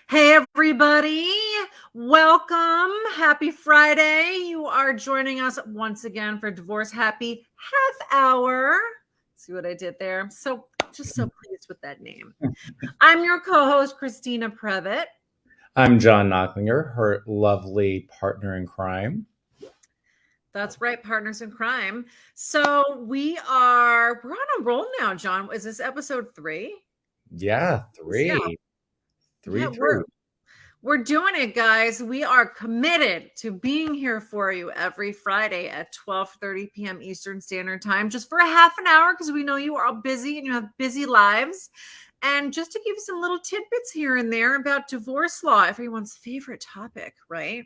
Hey, everybody. Welcome. Happy Friday. You are joining us once again for Divorce Happy Half Hour. See what I did there? I'm just so pleased with that name. I'm your co-host, Christina Previtt. I'm John Knocklinger, her lovely partner in crime. That's right, partners in crime. So we're on a roll now, John. Is this episode 3? Yeah, Yeah. three Yeah, through. We're doing it, guys. We are committed to being here for you every Friday at 12:30 p.m. Eastern Standard Time, just for a half an hour, because we know you are all busy and you have busy lives. And just to give you some little tidbits here and there about divorce law, everyone's favorite topic, right?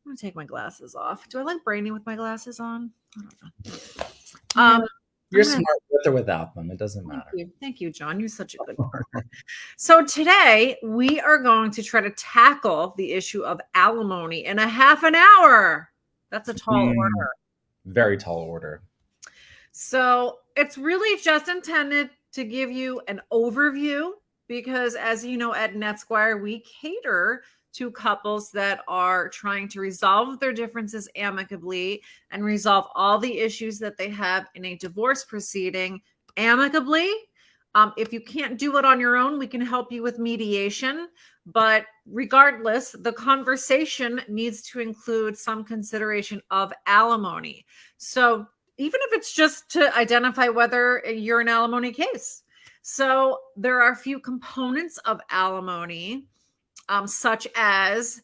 I'm gonna take my glasses off. Do I like brainy with my glasses on? I don't know. Yeah, you're I'm gonna smart with or without them. It doesn't Thank matter. you. Thank you, John. You're such a good partner. So today we are going to try to tackle the issue of alimony in a half an hour. That's a tall Mm, order. very tall order. So it's really just intended to give you an overview because, as you know, at Netsquire, we cater to couples that are trying to resolve their differences amicably and resolve all the issues that they have in a divorce proceeding amicably. If you can't do it on your own, we can help you with mediation. But regardless, the conversation needs to include some consideration of alimony. So even if it's just to identify whether you're an alimony case. So there are a few components of alimony, such as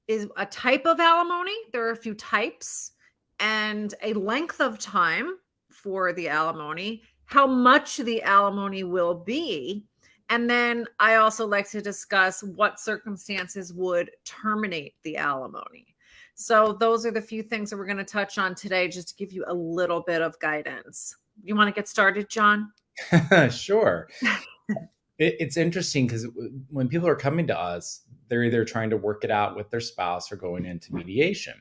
is a type of alimony. There are a few types and a length of time for the alimony, how much the alimony will be. And then I also like to discuss what circumstances would terminate the alimony. So those are the few things that we're going to touch on today, just to give you a little bit of guidance. You want to get started, John? Sure. It's interesting because when people are coming to us, they're either trying to work it out with their spouse or going into mediation.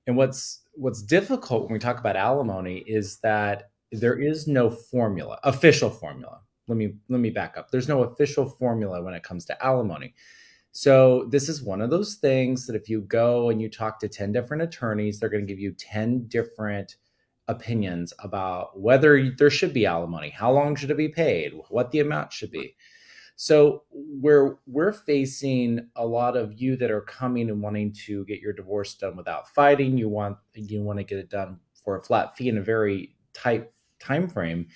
And what's difficult when we talk about alimony is that there is no formula, official formula. Let me back up. There's no official formula when it comes to alimony. So this is one of those things that if you go and you talk to 10 different attorneys, they're going to give you 10 different opinions about whether there should be alimony, how long should it be paid, what the amount should be. So we're facing a lot of you that are coming and wanting to get your divorce done without fighting. You want to get it done for a flat fee in a very tight time frame.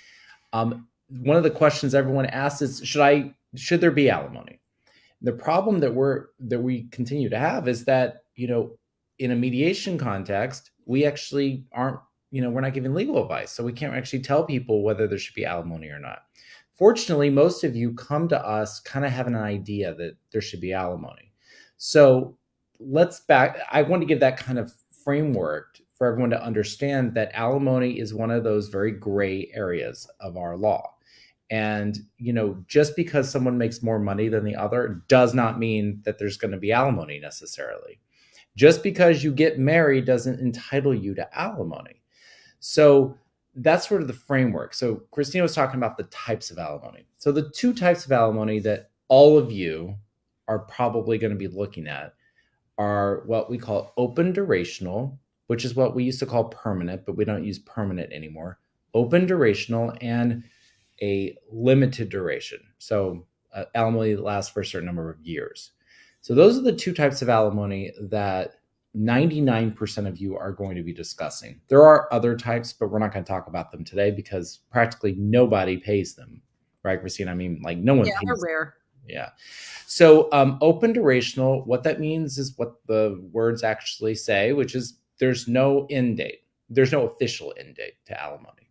One of the questions everyone asks is, should there be alimony? The problem that we continue to have is that, in a mediation context, we actually aren't, we're not giving legal advice, so we can't actually tell people whether there should be alimony or not. Fortunately, most of you come to us kind of having an idea that there should be alimony. So I want to give that kind of framework for everyone to understand that alimony is one of those very gray areas of our law. And, just because someone makes more money than the other does not mean that there's going to be alimony necessarily. Just because you get married doesn't entitle you to alimony. So that's sort of the framework. So Christina was talking about the types of alimony. So the two types of alimony that all of you are probably going to be looking at are what we call open durational, which is what we used to call permanent, but we don't use permanent anymore. Open durational and a limited duration. So alimony lasts for a certain number of years. So those are the two types of alimony that 99% of you are going to be discussing. There are other types, but we're not going to talk about them today because practically nobody pays them, right, Christine? I mean, like no one Yeah, they're pays. rare. Yeah. So open durational, what that means is what the words actually say, which is there's no end date. There's no official end date to alimony.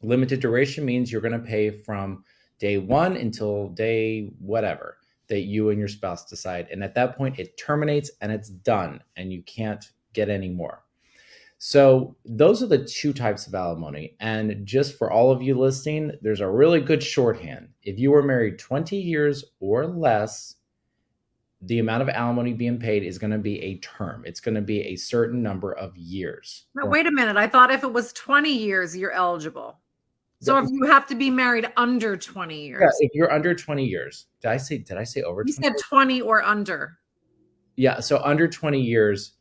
Limited duration means you're going to pay from day one until day whatever that you and your spouse decide. And at that point, it terminates and it's done, and you can't get any more. So those are the two types of alimony. And just for all of you listening, there's a really good shorthand. If you were married 20 years or less, the amount of alimony being paid is going to be a term. It's going to be a certain number of years. No, wait a minute. I thought if it was 20 years, you're eligible. So if you have to be married under 20 Yeah, years, if you're under 20 years, did I say over you 20? said 20 or under. Yeah, so under 20 years,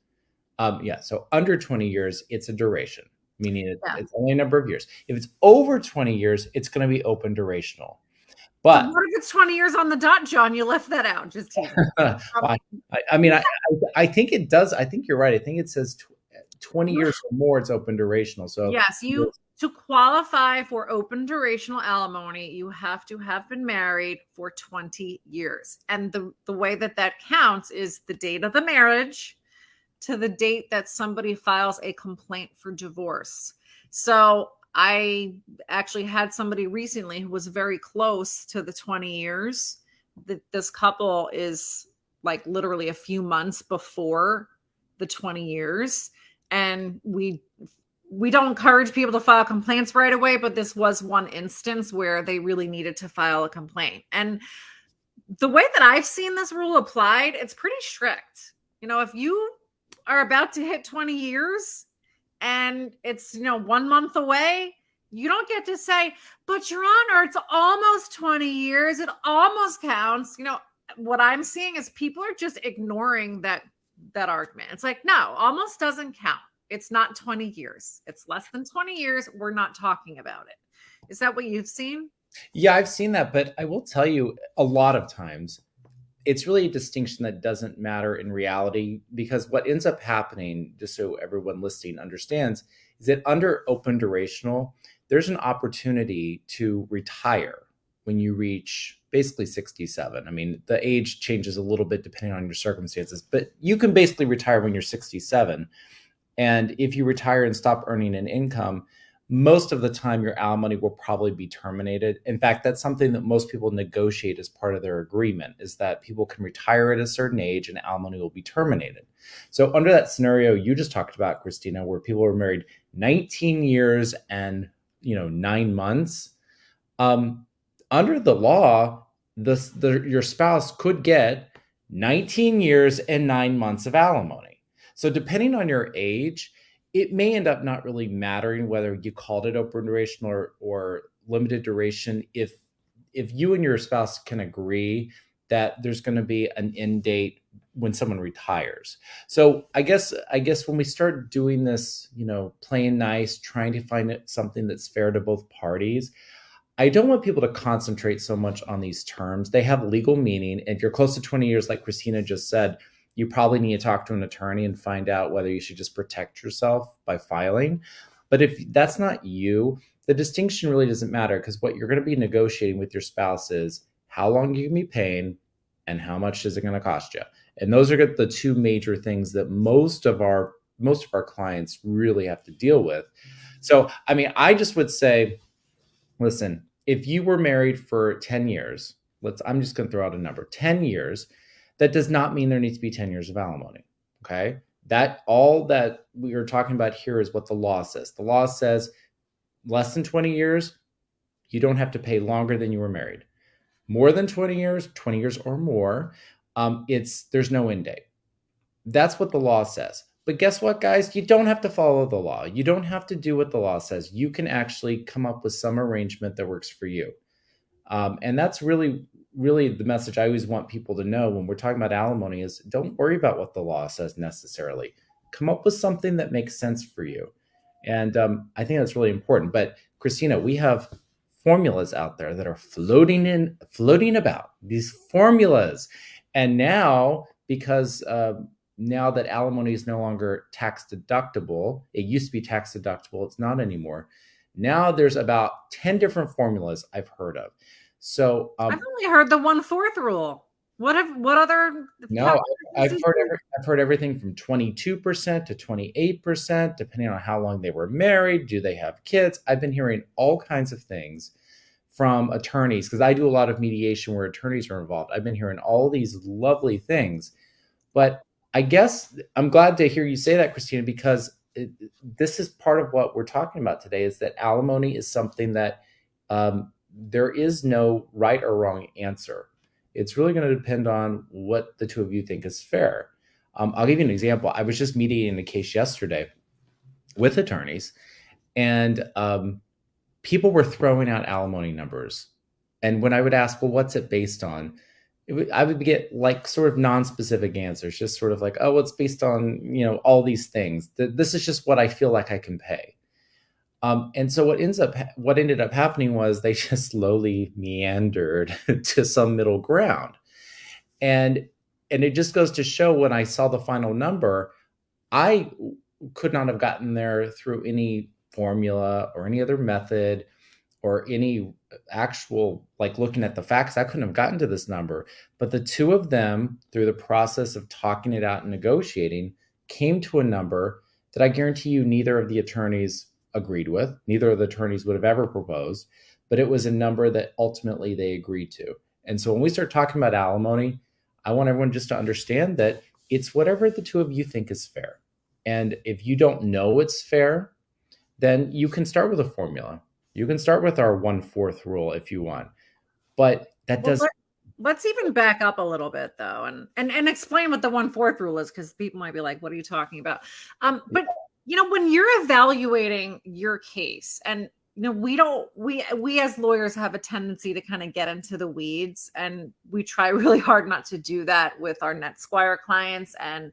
yeah, so under 20 years, it's a duration, meaning Yeah. it's only a number of years. If it's over 20 years, it's going to be open durational. So But what if it's 20 years on the dot, John? You left that out. Just teasing. well, I mean, I think it does. I think you're right. I think it says 20 You years or more, it's open durational. So Yes, you to qualify for open durational alimony, you have to have been married for 20 years. And the way that that counts is the date of the marriage to the date that somebody files a complaint for divorce. So I actually had somebody recently who was very close to the 20 years. This couple is like literally a few months before the 20 years. And we don't encourage people to file complaints right away, but this was one instance where they really needed to file a complaint. And the way that I've seen this rule applied, it's pretty strict. If you are about to hit 20 years and it's 1 month away, you don't get to say, but Your Honor, it's almost 20 years, it almost counts. What I'm seeing is people are just ignoring that argument. It's like, no, almost doesn't count. It's not 20 years. It's less than 20 years. We're not talking about it. Is that what you've seen? yeah, I've seen that, but I will tell you a lot of times it's really a distinction that doesn't matter in reality, because what ends up happening, just so everyone listening understands, is that under open durational, there's an opportunity to retire when you reach basically 67. I mean, the age changes a little bit depending on your circumstances, but you can basically retire when you're 67. And if you retire and stop earning an income, most of the time your alimony will probably be terminated. In fact, that's something that most people negotiate as part of their agreement, is that people can retire at a certain age and alimony will be terminated. So under that scenario you just talked about, Christina, where people were married 19 years and 9 months, under the law, your spouse could get 19 years and 9 months of alimony. So depending on your age, it may end up not really mattering whether you called it open duration or limited duration if you and your spouse can agree that there's going to be an end date when someone retires. So I guess when we start doing this, playing nice, trying to find something that's fair to both parties, I don't want people to concentrate so much on these terms. They have legal meaning. And if you're close to 20 years, like Christina just said, you probably need to talk to an attorney and find out whether you should just protect yourself by filing. But if that's not you, the distinction really doesn't matter, because what you're going to be negotiating with your spouse is how long you can be paying and how much is it going to cost you. And those are the two major things that most of our clients really have to deal with. So, I mean, I just would say, listen, if you were married for 10 years, I'm just going to throw out a number, 10 years, that does not mean there needs to be 10 years of alimony. Okay. All that we are talking about here is what the law says. The law says less than 20 years, you don't have to pay longer than you were married. More than 20 years or more, there's no end date. That's what the law says. But guess what, guys? You don't have to follow the law. You don't have to do what the law says. You can actually come up with some arrangement that works for you. And that's really the message I always want people to know when we're talking about alimony is don't worry about what the law says necessarily. Come up with something that makes sense for you. And I think that's really important. But Christina, we have formulas out there that are floating about, these formulas. And now, because now that alimony is no longer tax deductible, it used to be tax deductible, it's not anymore. Now there's about 10 different formulas I've heard of. So I've only heard the 1/4 rule. What other? No, I've heard everything from 22% to 28%, depending on how long they were married. Do they have kids? I've been hearing all kinds of things from attorneys, because I do a lot of mediation where attorneys are involved. I've been hearing all these lovely things. But I guess I'm glad to hear you say that, Christina, because this is part of what we're talking about today, is that alimony is something that there is no right or wrong answer. It's really going to depend on what the two of you think is fair. I'll give you an example. I was just mediating a case yesterday with attorneys, and people were throwing out alimony numbers. And when I would ask, well, what's it based on? I would get like sort of non-specific answers, just sort of like, oh, it's based on, all these things. This is just what I feel like I can pay. And so what ended up happening was they just slowly meandered to some middle ground. And it just goes to show, when I saw the final number, I could not have gotten there through any formula or any other method or any actual, like, looking at the facts. I couldn't have gotten to this number. But the two of them, through the process of talking it out and negotiating, came to a number that I guarantee you neither of the attorneys agreed with. Neither of the attorneys would have ever proposed, but it was a number that ultimately they agreed to. And so when we start talking about alimony, I want everyone just to understand that it's whatever the two of you think is fair. And if you don't know it's fair, then you can start with a formula. You can start with our 1/4 rule if you want, but that doesn't. Let's even back up a little bit, though, and explain what the 1/4 rule is, because people might be like, "What are you talking about?" But when you're evaluating your case, and we as lawyers have a tendency to kind of get into the weeds, and we try really hard not to do that with our Netsquire clients and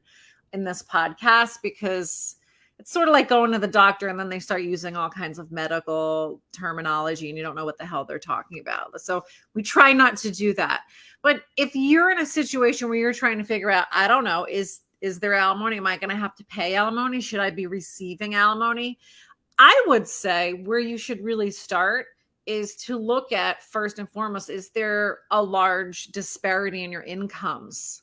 in this podcast, because it's sort of like going to the doctor and then they start using all kinds of medical terminology and you don't know what the hell they're talking about. So we try not to do that. But if you're in a situation where you're trying to figure out, I don't know, is there alimony? Am I going to have to pay alimony? Should I be receiving alimony? I would say where you should really start is to look at, first and foremost, is there a large disparity in your incomes?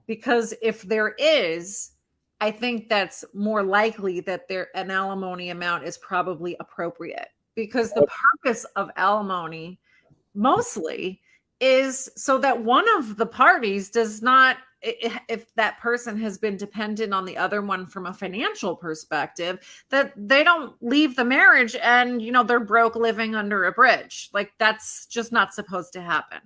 Because if there is, I think that's more likely that an alimony amount is probably appropriate, because the purpose of alimony mostly is so that one of the parties does not, if that person has been dependent on the other one from a financial perspective, that they don't leave the marriage and, they're broke living under a bridge. Like, that's just not supposed to happen.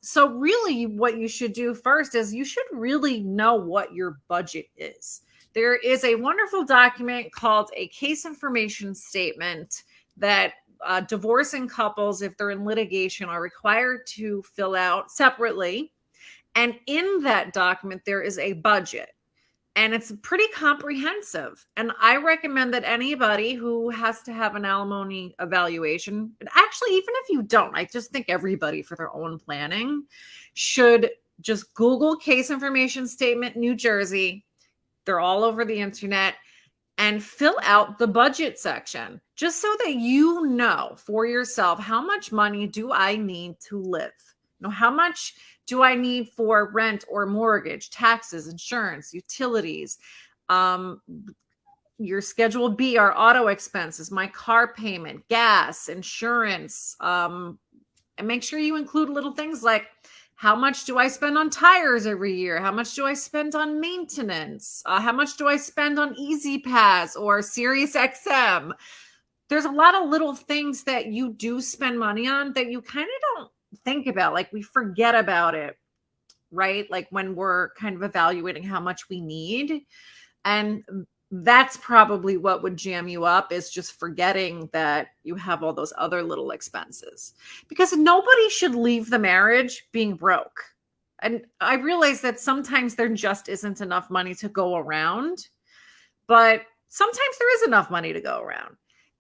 So really what you should do first is you should really know what your budget is. There is a wonderful document called a case information statement that divorcing couples, if they're in litigation, are required to fill out separately. And in that document, there is a budget. And it's pretty comprehensive. And I recommend that anybody who has to have an alimony evaluation, but actually, even if you don't, I just think everybody for their own planning should just Google case information statement, New Jersey. They're all over the internet, and fill out the budget section, just so that you know for yourself, how much money do I need to live? How much do I need for rent or mortgage, taxes, insurance, utilities? Your Schedule B are auto expenses, my car payment, gas, insurance. And make sure you include little things like, how much do I spend on tires every year? How much do I spend on maintenance? How much do I spend on Easy Pass or Sirius XM? There's a lot of little things that you do spend money on that you kind of don't think about. Like, we forget about it, right? Like when we're kind of evaluating how much we need. And that's probably what would jam you up, is just forgetting that you have all those other little expenses, because nobody should leave the marriage being broke. And I realize that sometimes there just isn't enough money to go around, but sometimes there is enough money to go around.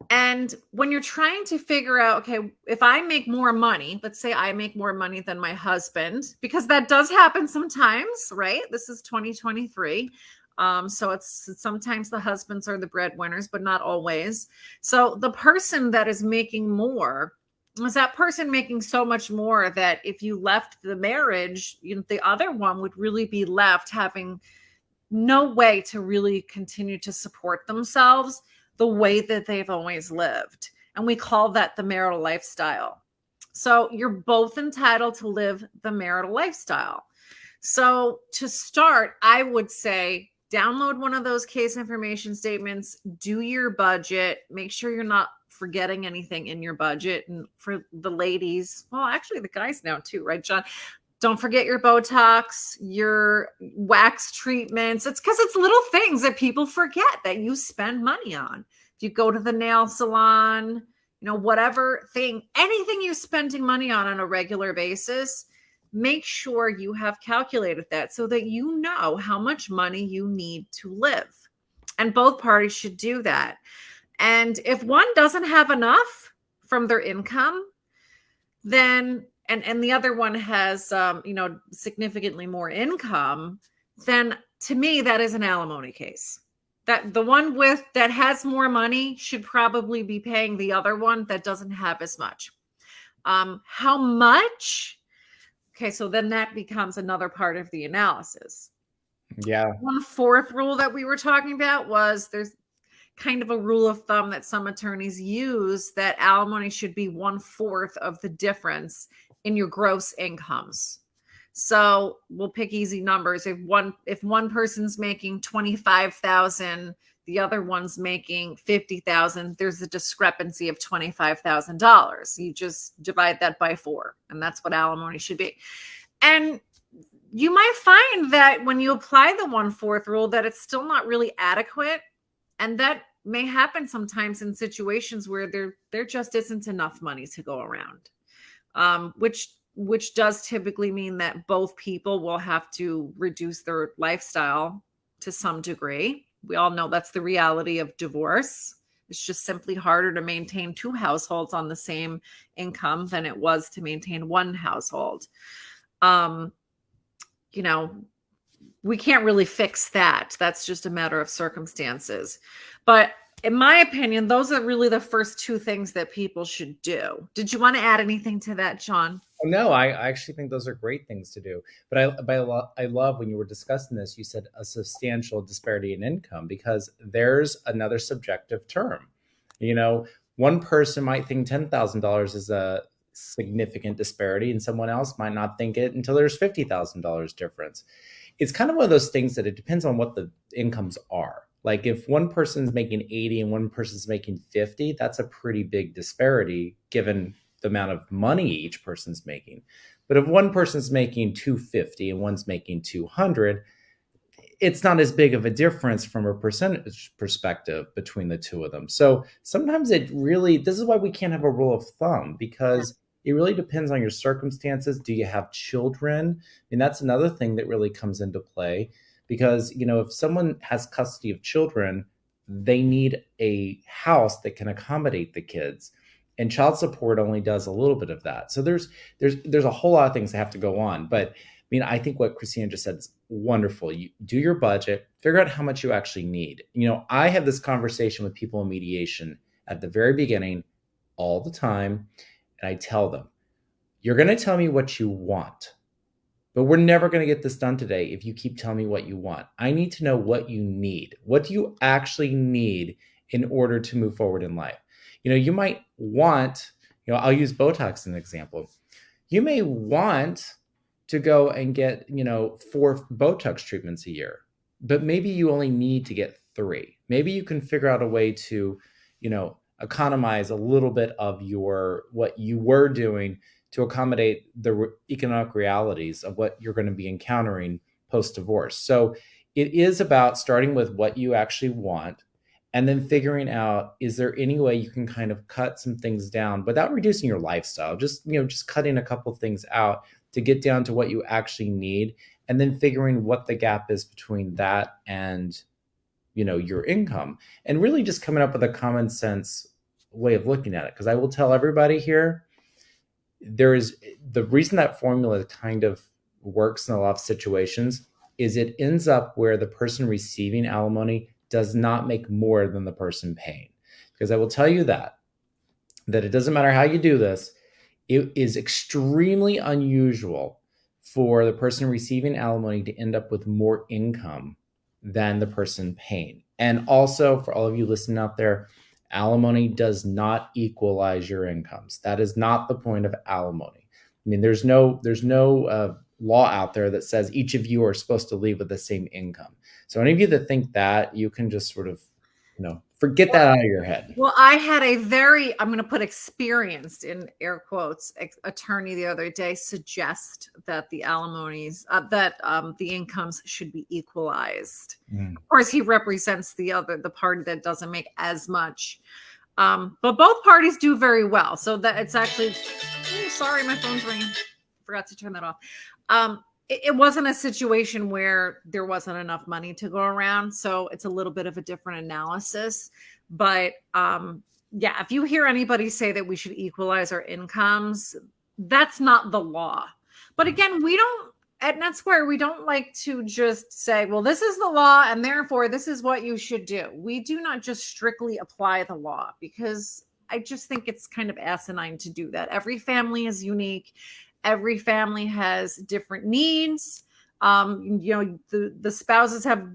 And when you're trying to figure out, okay, if I make more money, let's say I make more money than my husband, because that does happen sometimes, right? This is 2023. So it's sometimes the husbands are the breadwinners, but not always. So the person that is making more, is that person making so much more that if you left the marriage, the other one would really be left having no way to really continue to support themselves the way that they've always lived. And we call that the marital lifestyle. So you're both entitled to live the marital lifestyle. So to start, I would say, download one of those case information statements, do your budget, make sure you're not forgetting anything in your budget. And for the ladies, well, actually the guys now too, right, John? Don't forget your Botox, your wax treatments. It's because it's little things that people forget that you spend money on. If you go to the nail salon, whatever thing, anything you're spending money on a regular basis, make sure you have calculated that so that you know how much money you need to live. And both parties should do that. And if one doesn't have enough from their income, then and the other one has significantly more income, then to me that is an alimony case. That the one that has more money should probably be paying the other one that doesn't have as much. How much? Okay, so then that becomes another part of the analysis. Yeah. 1/4 rule that we were talking about was there's kind of a rule of thumb that some attorneys use that alimony should be 1/4 of the difference in your gross incomes. So we'll pick easy numbers. If one person's making 25,000, the other one's making 50,000, there's a discrepancy of $25,000. You just divide that by 4, and that's what alimony should be. And you might find that when you apply the 1/4 rule that it's still not really adequate. And that may happen sometimes in situations where there just isn't enough money to go around, which does typically mean that both people will have to reduce their lifestyle to some degree. We all know that's the reality of divorce. It's just simply harder to maintain 2 households on the same income than it was to maintain 1 household. We can't really fix that. That's just a matter of circumstances. But in my opinion, those are really the first 2 things that people should do. Did you want to add anything to that, John? No, I actually think those are great things to do. But I love when you were discussing this, you said a substantial disparity in income, because there's another subjective term. One person might think $10,000 is a significant disparity, and someone else might not think it until there's $50,000 difference. It's kind of one of those things that it depends on what the incomes are. Like if one person's making 80 and one person's making 50, that's a pretty big disparity given the amount of money each person's making. But if one person's making 250 and one's making 200, it's not as big of a difference from a percentage perspective between the two of them. So sometimes this is why we can't have a rule of thumb, because it really depends on your circumstances. Do you have children? And that's another thing that really comes into play, because, if someone has custody of children, they need a house that can accommodate the kids. And child support only does a little bit of that. So there's a whole lot of things that have to go on. But I think what Christina just said is wonderful. You do your budget, figure out how much you actually need. I have this conversation with people in mediation at the very beginning all the time. And I tell them, you're going to tell me what you want, but we're never going to get this done today if you keep telling me what you want. I need to know what you need. What do you actually need in order to move forward in life? You might want, I'll use Botox as an example. You may want to go and get, 4 Botox treatments a year, but maybe you only need to get 3. Maybe you can figure out a way to, economize a little bit of what you were doing to accommodate the economic realities of what you're going to be encountering post-divorce. So it is about starting with what you actually want, and then figuring out, is there any way you can kind of cut some things down without reducing your lifestyle? Just cutting a couple things out to get down to what you actually need, and then figuring what the gap is between that and, your income, and really just coming up with a common sense way of looking at it. Because I will tell everybody here, the reason that formula kind of works in a lot of situations is it ends up where the person receiving alimony does not make more than the person paying. Because I will tell you that it doesn't matter how you do this, it is extremely unusual for the person receiving alimony to end up with more income than the person paying. And also, for all of you listening out there, alimony does not equalize your incomes. That is not the point of alimony. There's no law out there that says each of you are supposed to leave with the same income. So any of you that think that, you can just sort of, forget that out of your head. Well, I had a very, I'm going to put experienced in air quotes, attorney the other day suggest that the alimonies, the incomes should be equalized. Of course, he represents the party that doesn't make as much. But both parties do very well. So that it's actually, oh, sorry, my phone's ringing. Forgot to turn that off. It wasn't a situation where there wasn't enough money to go around. So it's a little bit of a different analysis. But yeah, if you hear anybody say that we should equalize our incomes, that's not the law. But again, at Netsquire, we don't like to just say, well, this is the law, and therefore this is what you should do. We do not just strictly apply the law, because I just think it's kind of asinine to do that. Every family is unique. Every family has different needs. The spouses have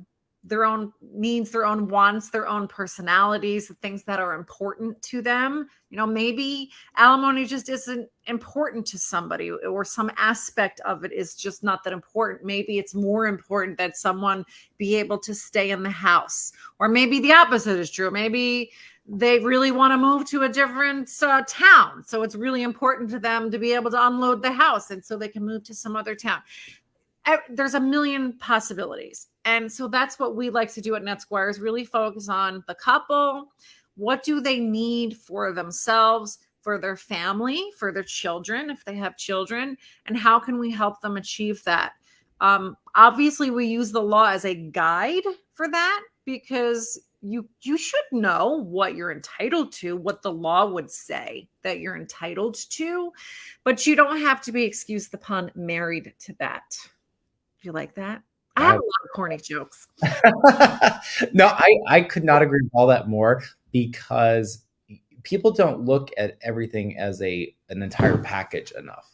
their own needs, their own wants, their own personalities, the things that are important to them. Maybe alimony just isn't important to somebody, or some aspect of it is just not that important. Maybe it's more important that someone be able to stay in the house, or maybe the opposite is true. Maybe they really want to move to a different town. So it's really important to them to be able to unload the house, and so they can move to some other town. There's a million possibilities. And so that's what we like to do at Netsquire, is really focus on the couple. What do they need for themselves, for their family, for their children, if they have children, and how can we help them achieve that? Obviously, we use the law as a guide for that, because you should know what you're entitled to, what the law would say that you're entitled to, but you don't have to be, excuse the pun, married to that. Do you like that? I have a lot of corny jokes. No, I could not agree with all that more, because people don't look at everything as an entire package enough.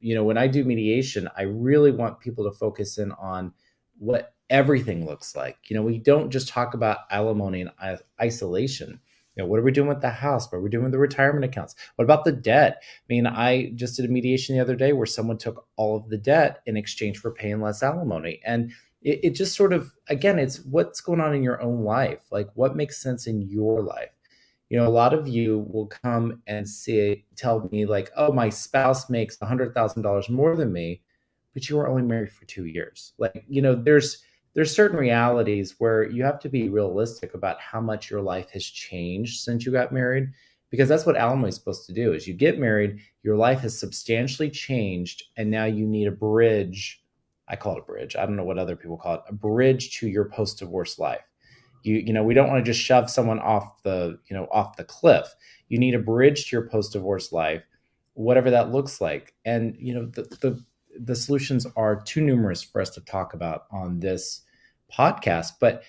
When I do mediation, I really want people to focus in on what everything looks like. We don't just talk about alimony in isolation. What are we doing with the house? What are we doing with the retirement accounts? What about the debt? I just did a mediation the other day where someone took all of the debt in exchange for paying less alimony. And it just sort of, again, it's what's going on in your own life. Like, what makes sense in your life? A lot of you will come and tell me like, oh, my spouse makes $100,000 more than me, but you were only married for 2 years. Like, there's certain realities where you have to be realistic about how much your life has changed since you got married, because that's what alimony is supposed to do. Is you get married, your life has substantially changed, and now you need a bridge. I call it a bridge. I don't know what other people call it. A bridge to your post-divorce life. We don't want to just shove someone off the cliff. You need a bridge to your post-divorce life, whatever that looks like. And the solutions are too numerous for us to talk about on this podcast. But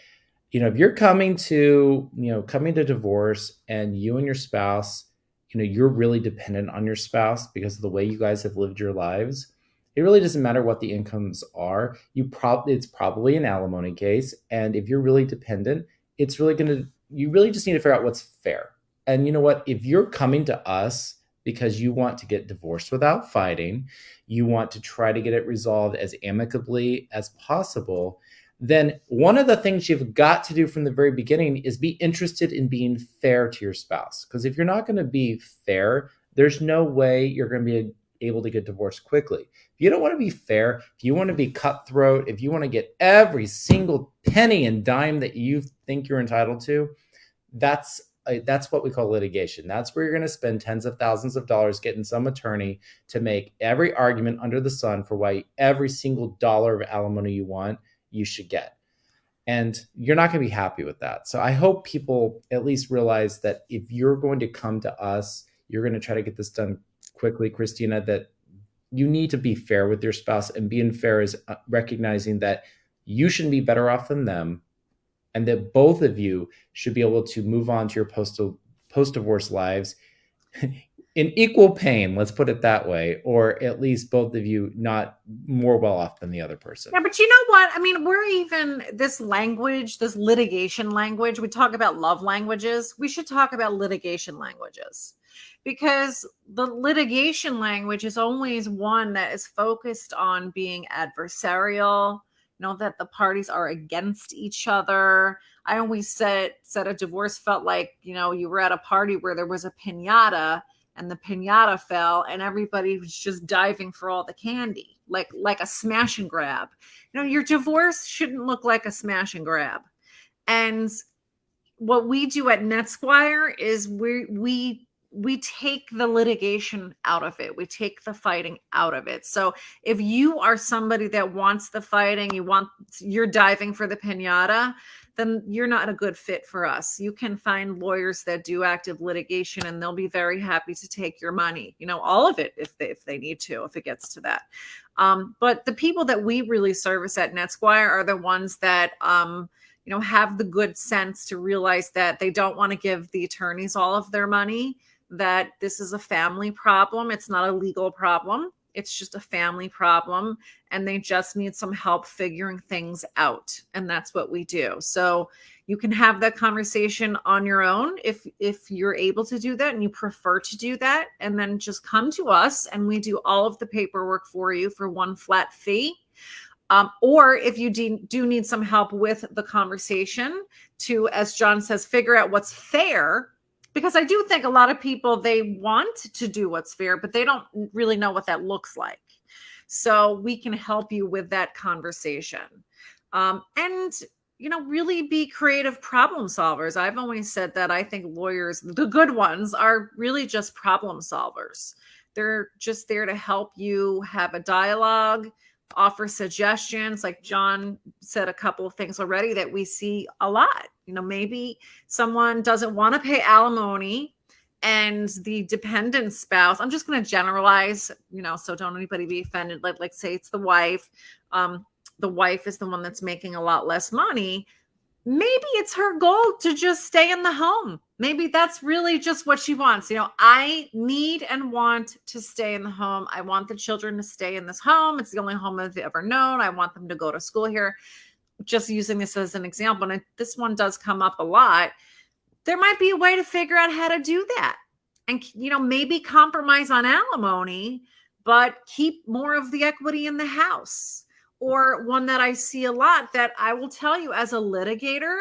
if you're coming to divorce, and you and your spouse, you're really dependent on your spouse because of the way you guys have lived your lives, it really doesn't matter what the incomes are. It's probably an alimony case. And if you're really dependent, you really just need to figure out what's fair. And you know what? If you're coming to us because you want to get divorced without fighting, you want to try to get it resolved as amicably as possible, then one of the things you've got to do from the very beginning is be interested in being fair to your spouse. Because if you're not going to be fair, there's no way you're going to be able to get divorced quickly. If you don't want to be fair, if you want to be cutthroat, if you want to get every single penny and dime that you think you're entitled to, that's what we call litigation. That's where you're going to spend tens of thousands of dollars getting some attorney to make every argument under the sun for why every single dollar of alimony you want, you should get. And you're not going to be happy with that. So I hope people at least realize that if you're going to come to us, you're going to try to get this done quickly, Christina, that you need to be fair with your spouse. And being fair is recognizing that you shouldn't be better off than them, and that both of you should be able to move on to your post-divorce lives in equal pain, let's put it that way, or at least both of you not more well off than the other person. Yeah, but you know what? We're even this language, this litigation language. We talk about love languages. We should talk about litigation languages, because the litigation language is always one that is focused on being adversarial, that the parties are against each other. I always said a divorce felt like, you were at a party where there was a piñata and the piñata fell and everybody was just diving for all the candy, like a smash and grab. Your divorce shouldn't look like a smash and grab. And what we do at Netsquire is we take the litigation out of it. We take the fighting out of it. So if you are somebody that wants the fighting, you're diving for the piñata, then you're not a good fit for us. You can find lawyers that do active litigation, and they'll be very happy to take your money, all of it if they need to, if it gets to that. But the people that we really service at Netsquire are the ones that have the good sense to realize that they don't want to give the attorneys all of their money, that this is a family problem. It's not a legal problem. It's just a family problem, and they just need some help figuring things out. And that's what we do. So you can have that conversation on your own if you're able to do that and you prefer to do that, and then just come to us and we do all of the paperwork for you for one flat fee. Or if you do need some help with the conversation to, as John says, figure out what's fair, because I do think a lot of people, they want to do what's fair, but they don't really know what that looks like. So we can help you with that conversation. And really be creative problem solvers. I've always said that I think lawyers, the good ones, are really just problem solvers. They're just there to help you have a dialogue, offer suggestions. Like John said a couple of things already that we see a lot. Maybe someone doesn't want to pay alimony, and the dependent spouse, I'm just going to generalize, so don't anybody be offended. Like say it's the wife. The wife is the one that's making a lot less money. Maybe it's her goal to just stay in the home. Maybe that's really just what she wants. I need and want to stay in the home. I want the children to stay in this home. It's the only home I've ever known. I want them to go to school here. Just using this as an example, and this one does come up a lot. There might be a way to figure out how to do that. And, maybe compromise on alimony, but keep more of the equity in the house. Or one that I see a lot that I will tell you as a litigator,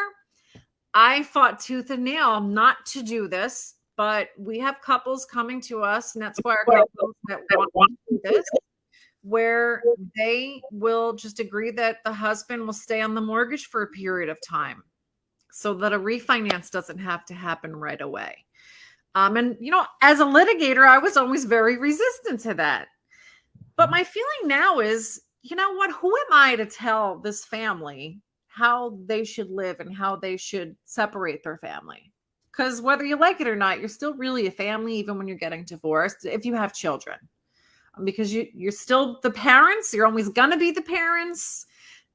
I fought tooth and nail not to do this, but we have couples coming to us, Netsquire couples that want to do this, where they will just agree that the husband will stay on the mortgage for a period of time so that a refinance doesn't have to happen right away. And, as a litigator, I was always very resistant to that. But my feeling now is, you know what, who am I to tell this family how they should live and how they should separate their family? Because whether you like it or not, you're still really a family, even when you're getting divorced, if you have children. Because you're still the parents. You're always going to be the parents.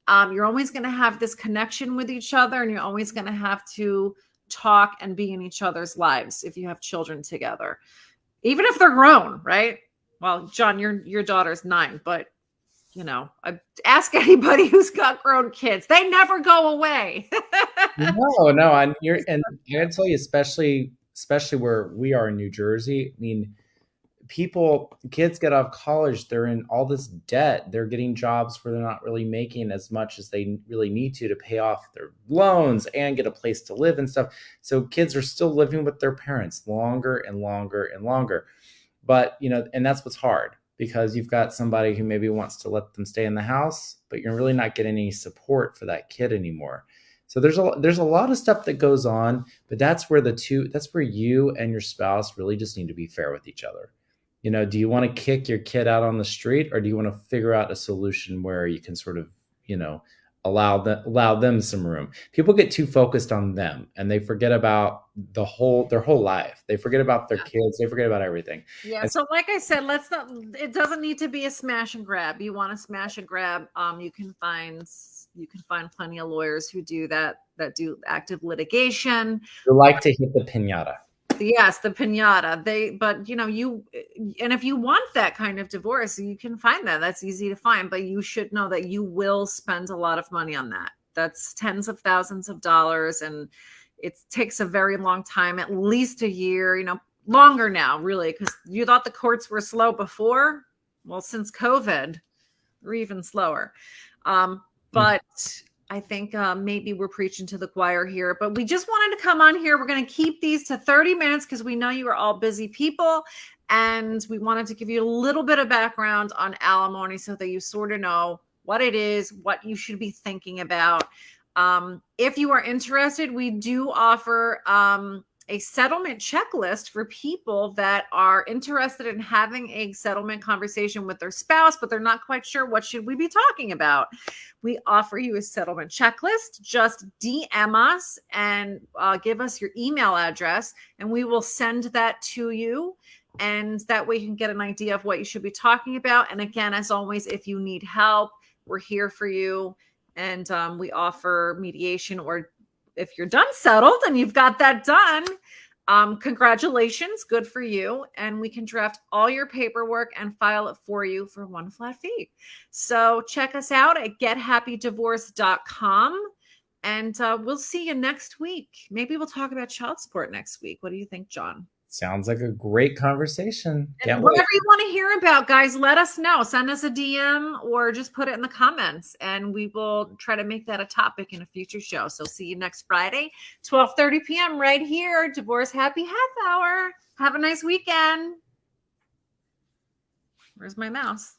You're always going to have this connection with each other, and you're always going to have to talk and be in each other's lives if you have children together, even if they're grown, right? Well, John, your daughter's 9, but I ask anybody who's got grown kids; they never go away. No, and I gotta tell you, especially where we are in New Jersey. I mean, kids get out of college, they're in all this debt. They're getting jobs where they're not really making as much as they really need to pay off their loans and get a place to live and stuff. So kids are still living with their parents longer and longer and longer. But, and that's what's hard, because you've got somebody who maybe wants to let them stay in the house, but you're really not getting any support for that kid anymore. So there's a lot of stuff that goes on, but that's where you and your spouse really just need to be fair with each other. Do you want to kick your kid out on the street, or do you want to figure out a solution where you can sort of, allow them some room? People get too focused on them, and they forget about their whole life. They forget about their kids. They forget about everything. Yeah. So like I said, it doesn't need to be a smash and grab. You want to smash and grab. You can find plenty of lawyers who do that do active litigation. You like to hit the piñata. Yes, the piñata. And if you want that kind of divorce, you can find that. That's easy to find, but you should know that you will spend a lot of money on that. That's tens of thousands of dollars, and it takes a very long time, at least a year, longer now, really, because you thought the courts were slow before. Well, since COVID, we're even slower. But I think maybe we're preaching to the choir here, but we just wanted to come on here. We're going to keep these to 30 minutes because we know you are all busy people. And we wanted to give you a little bit of background on alimony so that you sort of know what it is, what you should be thinking about. If you are interested, we do offer a settlement checklist for people that are interested in having a settlement conversation with their spouse, but they're not quite sure what should we be talking about. We offer you a settlement checklist. Just DM us and give us your email address, and we will send that to you. And that way you can get an idea of what you should be talking about. And again, as always, if you need help, we're here for you. And we offer mediation, or if you're done settled and you've got that done, congratulations, good for you. And we can draft all your paperwork and file it for you for one flat fee. So check us out at gethappydivorce.com. And we'll see you next week. Maybe we'll talk about child support next week. What do you think, John? Sounds like a great conversation. And whatever you want to hear about, guys, let us know. Send us a DM or just put it in the comments, and we will try to make that a topic in a future show. So see you next Friday, 12:30 p.m. right here, Divorce Happy Half Hour. Have a nice weekend. Where's my mouse?